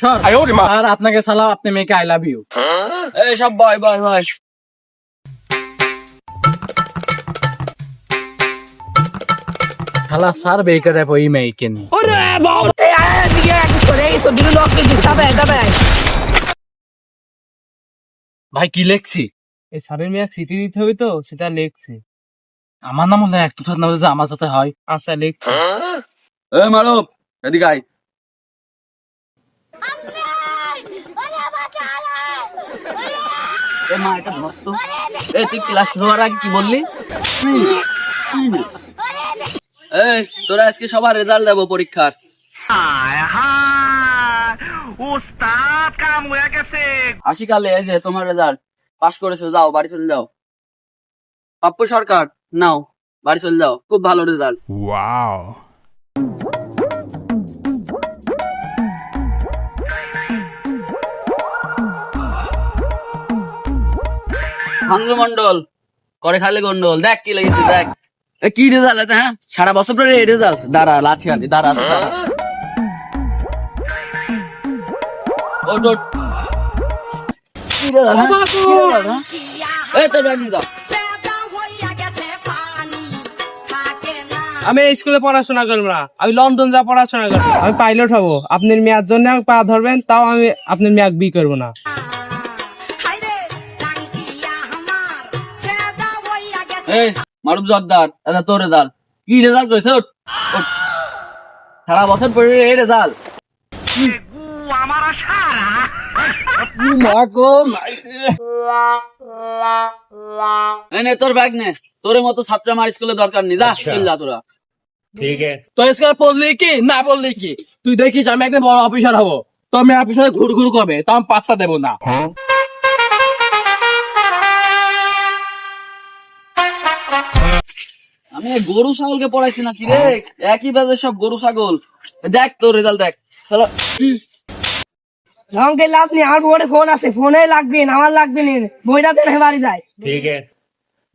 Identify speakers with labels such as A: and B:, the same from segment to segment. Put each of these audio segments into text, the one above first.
A: সর। আর আপনাকে সালাম, আপনি মেয়েকে আই লাভ ইউ।
B: এই সব বয় বয় বয়।
A: শালা স্যার বেকার ওই মেয়েকে নিয়ে।
C: এই আয় আয় দিকে একটু সরে এই সবগুলো লক করে দিস দাদা
A: ভাই কি লেখছি?
D: এই স্যারের মেয়ে স্মৃতি দিতে হবে তো, সেটা লেখছে।
A: আমার নাম হলে এক তুষার নাম যে আমার সাথে হয়।
D: আচ্ছা লেখছে।
B: এই মারব এদিকে আয়। এ মা এটা ধর তো। এই তুই ক্লাস শুরু হওয়ার আগে কি বললি? এই তোরা আজকে সবার রেজাল্ট দেবো পরীক্ষার। আশিকালে এই যে তোমার রেজাল্ট পাস করেছো, যাও বাড়ি চলে যাও। পাপ্পু সরকার নাও বাড়ি চলে যাও, খুব ভালো রেজাল্ট। ভাঙ্গু মন্ডল করে খালি গন্ডল, দেখ কি লেগেছে দেখ। এ কি রেজাল্ট এটা? হ্যাঁ সারা বছর পরে এই রেজাল্ট। দাঁড়া লাঠি আনি, দাঁড়া দাঁড়া। ওট ওট। কি রেজাল্ট? কি রেজাল্ট? এই তোর ব্যাগ নিয়ে দাও।
D: আমি এই স্কুলে পড়াশোনা করবো না, আমি লন্ডন যা পড়াশোনা করবো। আমি পাইলট হবো। আপনার মেয়ার জন্য আমাকে পা ধরবেন, তাও আমি আপনার মেয়াক বি করবো না।
B: এই মারুফ জর্দার, এটা তোর রেজাল্ট। কি রেজাল্ট করেছে? ওঠ ওঠ। সারা বছর পরে এই রেজাল্ট। এই নে তোর ব্যাগ নে। তোর মতো ছাত্র আমার স্কুলে দরকার নেই, যা চল যা তোরা।
A: তো স্কুল পড়লি কি না পড়লি কি, তুই দেখিস আমি একদিন বড় অফিসার হবো, তো আমি অফিসারে ঘুর ঘুর করবে, তো আমি পাত্তা দেবো না।
B: আমি এই গরু ছাগলকে পড়াইছি না কি রে? একই বাজে সব গরু ছাগল। দেখ তোর রেজাল্ট দেখ। চলো
C: রঙকে লাভ নেই, আমার বোর্ডে ফোন আছে, ফোনে লাগবে না, আমার লাগবে না, বইটা দেন বাড়ি যায়।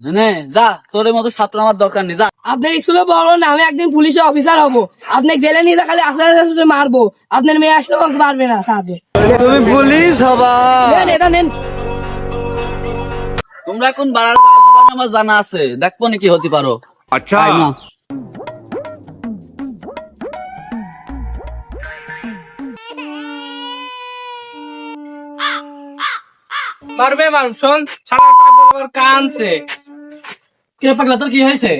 B: নে যা, তোর মতো ছাত্র আমার দরকার নেই, যা।
C: আপনার স্কুলে বলো না আমি একদিন পুলিশে অফিসার হবো, আপনি জেলে নিয়ে খালি আসলে মারবো, আপনার মেয়ে আসলেও আমাকে পারবে না সাথে।
B: তুমি পুলিশ হবা?
C: নেন এটা নেন।
B: তোমরা এখন বাড়ার আমার জানা আছে, দেখবো নাকি হতে পারো। আচ্ছা
D: মারবে মারুম, শোন ছাড়া পাগল আবার কানছে।
A: কে পাগলা, তোর কি হয়েছে?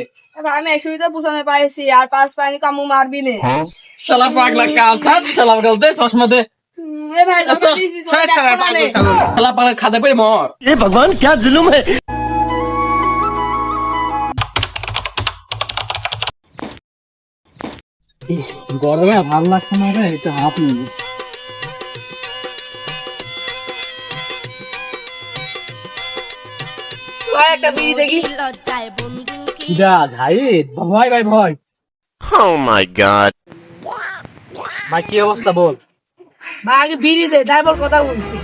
C: আমি একশোটা পুষানে পাইছি আর পাঁচ পাইনি, কামু মারবি নে।
A: শালা পাগলা কাল থাক, শালা পাগল দে চশমা দে।
C: ভাই
A: শালা পাগলা খাদে পেয়ে মর।
E: ये भगवान क्या जुल्म है।
A: গরমে ভালো লাগছে না রে, একটু হাত নিবি।
C: একটা বিড়ি দেখি।
A: ভাই ভয় ভাই ভয়।
E: Oh my God.
A: ভাই কি অবস্থা বল?
C: ভাই আগে বিড়ি দে, তারপর কথা বলছি।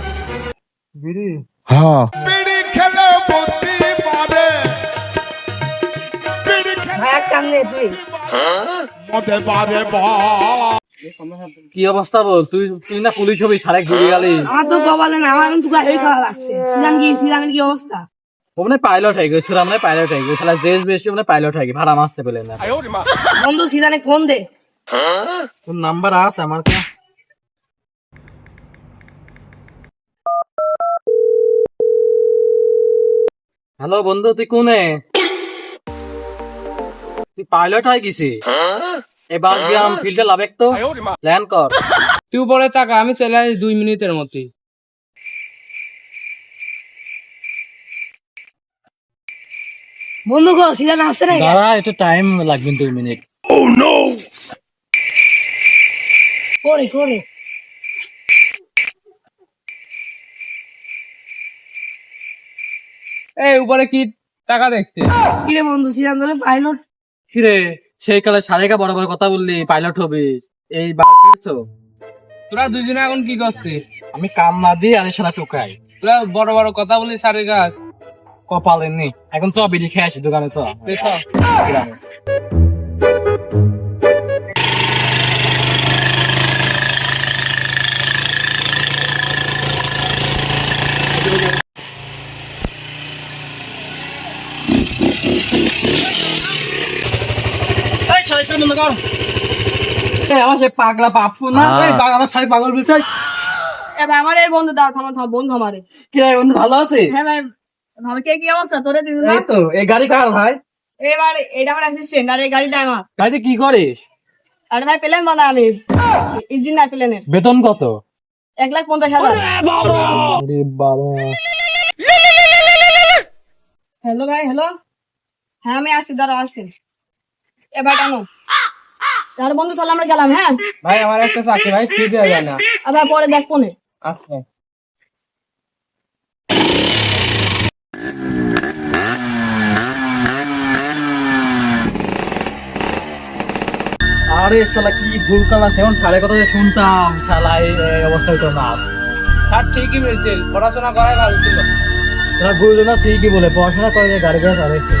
C: ভাই এক কান নে তুই।
A: কি অবস্থা বল? তুই তুই না পুলিশ হবি, সারে ঘুরে গেলি।
C: আমার তো কপালে না, আমার এখন এই খারাপ লাগছে। সিলানের কি অবস্থা?
A: ওমনে পাইলট হয়ে গেছিল, আমরা পাইলট হয়ে গেছিল, শালা জেস বেশি ওমনে পাইলট হয়ে গেছে, ভাড়া মারছে পেলে না।
C: বন্ধু সিলানে ফোন দে।
A: তোর নাম্বার আছে আমার কাছে? হ্যালো বন্ধু, তুই কোনে? তুই পাইলট হয়ে গেছি? এই বাস গ্রাম ফিল্ডে লাবেক তো প্ল্যান কর।
D: তুই উপরে টাকা, আমি চলে আসি 2 মিনিটের মধ্যে।
C: বন্ধু গো সিলান আসছে না?
A: দাঁড়া, একটু টাইম লাগবে 2 মিনিট।
C: করে করে
D: এই উপরে কি টাকা দেখতে?
C: কি রে বন্ধু, সিলান ধরে পাইলট?
A: কিরে সেই কালে সারেকা বড় বড় কথা বললি পাইলট হবিস, এই বাস ছিড়ছো?
D: তোরা দুজনে এখন কি করছিস?
A: আমি কাম না দিয়ে আরে সারা টুকাই,
D: তোরা বড় বড় কথা বলি সারের কাজ।
A: কপাল এমনি। এখন চ বিড়ি খেয়ে আসি দোকানে, চ। এই শালা শালা বন্ধ কর। এই আমার সে পাগলা পাপ্পু না? এই আমার শালি পাগল বলছে।
C: এ ভাই আমার এর বন্ধু দাও থামো থামো বন্ধু আমারে।
A: কে বন্ধু ভালো আছে?
C: হ্যাঁ ভাই ভালো কে কি অবস্থা তোরে দিন না?
A: এই তো এই গাড়ি কার ভাই?
C: এবার এটা আমার অ্যাসিস্ট্যান্ট আর এই গাড়িটা আমার।
A: গাড়িতে কি করিস?
C: আরে ভাই প্লেন বানাই আমি ইঞ্জিনিয়ার প্লেনের
A: বেতন কত?
C: 1,50,000।
A: আরে বাবা।
C: হ্যালো ভাই হ্যালো। হ্যাঁ আমি আসছি দাঁড়াও আসছি। এবার টানো তার বন্ধু তাহলে আমরা গেলাম। হ্যাঁ
D: ভাই আমার একটা চাকরি ভাই ফ্রি দেওয়া যায় না।
C: আবার পরে দেখবো না।
D: আচ্ছা
A: আরে শালা কি ভুল করলাম, সেমন সাড়ে কথা যে শুনতাম শালা এই অবস্থা হইতো না।
D: স্যার ঠিকই বলছেন, পড়াশোনা করাই ভালো ছিল।
A: তোরা গুরুজনা ঠিকই বলে পড়াশোনা করে যে গাড়ি ঘোড়া চালাইছে।